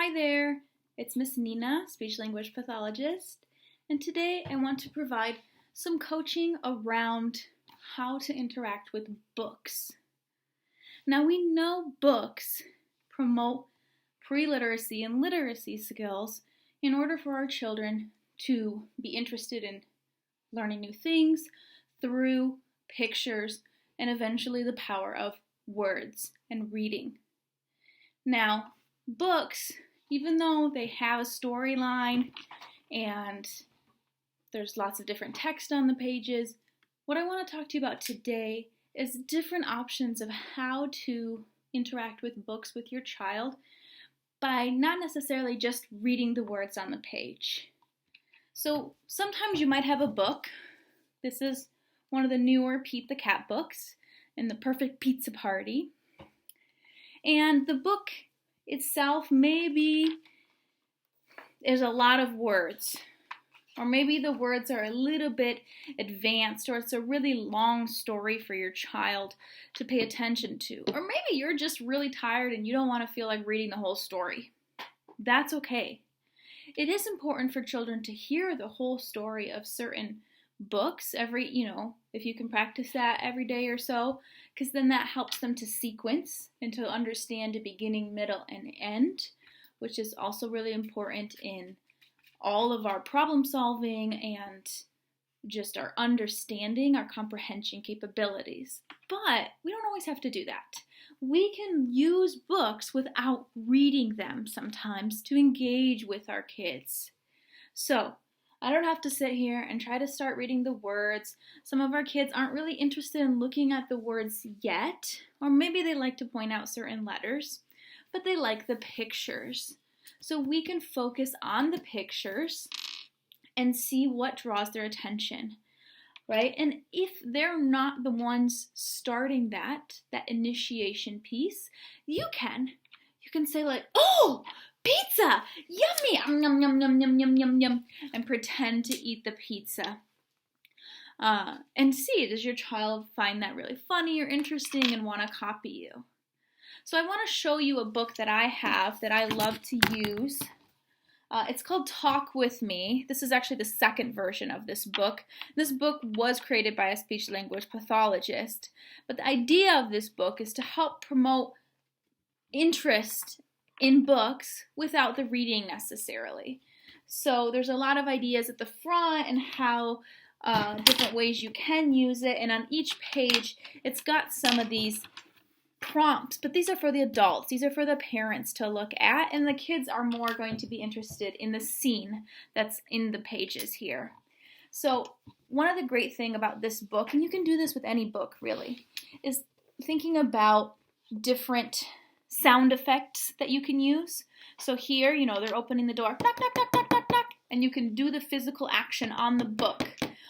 Hi there, it's Miss Nina, speech language pathologist, and today I want to provide some coaching around how to interact with books. Now we know books promote pre-literacy and literacy skills in order for our children to be interested in learning new things through pictures and eventually the power of words and reading. Now, books, even though they have a storyline and there's lots of different text on the pages, what I want to talk to you about today is different options of how to interact with books with your child by not necessarily just reading the words on the page. So sometimes you might have a book. This is one of the newer Pete the Cat books and the Perfect Pizza Party. And the book itself maybe is a lot of words, or maybe the words are a little bit advanced, or it's a really long story for your child to pay attention to, or maybe you're just really tired and you don't want to feel like reading the whole story. That's okay. It is important for children to hear the whole story of certain books if you can practice that every day or so, because then that helps them to sequence and to understand a beginning, middle, and end, which is also really important in all of our problem solving and just our understanding, our comprehension capabilities. But we don't always have to do that. We can use books without reading them sometimes to engage with our kids. So I don't have to sit here and try to start reading the words. Some of our kids aren't really interested in looking at the words yet, or maybe they like to point out certain letters, but they like the pictures. So we can focus on the pictures and see what draws their attention, right? And if they're not the ones starting that initiation piece, you can say like, "Oh, pizza! Yummy! Yum, yum, yum, yum, yum, yum, yum," and pretend to eat the pizza. And see, does your child find that really funny or interesting and want to copy you? So I want to show you a book that I have that I love to use. It's called Talk With Me. This is actually the second version of this book. This book was created by a speech language pathologist, but the idea of this book is to help promote interest in books without the reading necessarily. So there's a lot of ideas at the front and how different ways you can use it, and on each page it's got some of these prompts, but these are for the adults, these are for the parents to look at, and the kids are more going to be interested in the scene that's in the pages here. So one of the great things about this book, and you can do this with any book really, is thinking about different sound effects that you can use. So here, they're opening the door, knock, knock, knock, knock, knock, knock, and you can do the physical action on the book.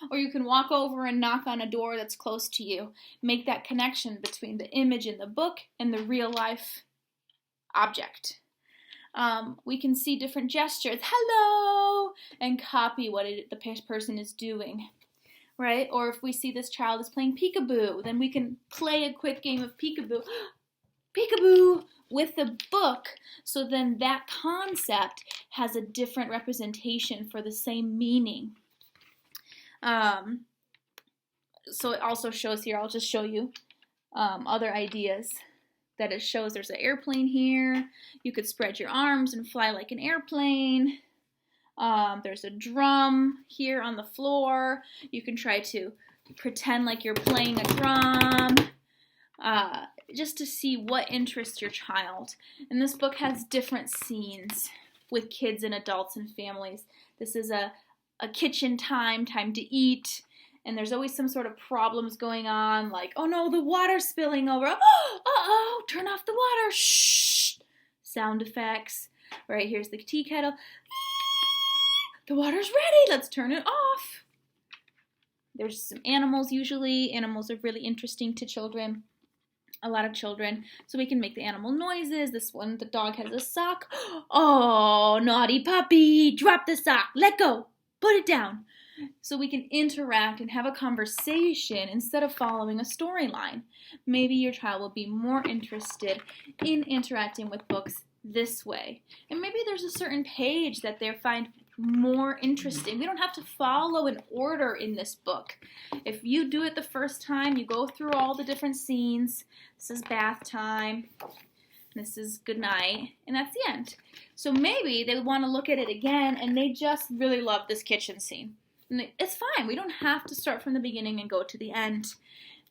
Or you can walk over and knock on a door that's close to you. Make that connection between the image in the book and the real life object. We can see different gestures, hello, and copy what the person is doing, right? Or if we see this child is playing peekaboo, then we can play a quick game of peekaboo. Peekaboo with the book, so then that concept has a different representation for the same meaning. So it also shows here, I'll just show you other ideas that it shows. There's an airplane here. You could spread your arms and fly like an airplane. There's a drum here on the floor. You can try to pretend like you're playing a drum. Just to see what interests your child. And this book has different scenes with kids and adults and families. This is a kitchen time to eat, and there's always some sort of problems going on, like, oh no, the water's spilling over. Oh, turn off the water. Shh. Sound effects. Right, here's the tea kettle. The water's ready. Let's turn it off. There's some animals usually. Animals are really interesting to children. A lot of children. So we can make the animal noises. This one, the dog has a sock. Oh, naughty puppy. Drop the sock. Let go. Put it down. So we can interact and have a conversation instead of following a storyline. Maybe your child will be more interested in interacting with books this way. And maybe there's a certain page that they find more interesting. We don't have to follow an order in this book. If you do it the first time, you go through all the different scenes. This is bath time. This is good night. And that's the end. So maybe they want to look at it again and they just really love this kitchen scene. And it's fine. We don't have to start from the beginning and go to the end.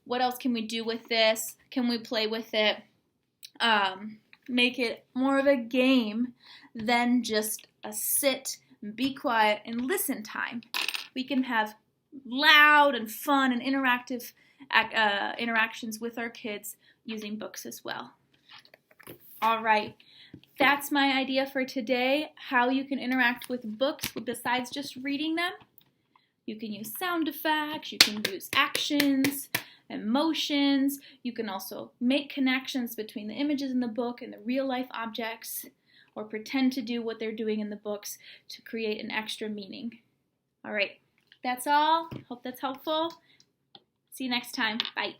What else can we do with this? Can we play with it? Make it more of a game than just a sit, be quiet, and listen time. We can have loud and fun and interactive interactions with our kids using books as well. All right, that's my idea for today, how you can interact with books besides just reading them. You can use sound effects, you can use actions, emotions. You can also make connections between the images in the book and the real life objects, or pretend to do what they're doing in the books to create an extra meaning. All right, that's all. Hope that's helpful. See you next time. Bye.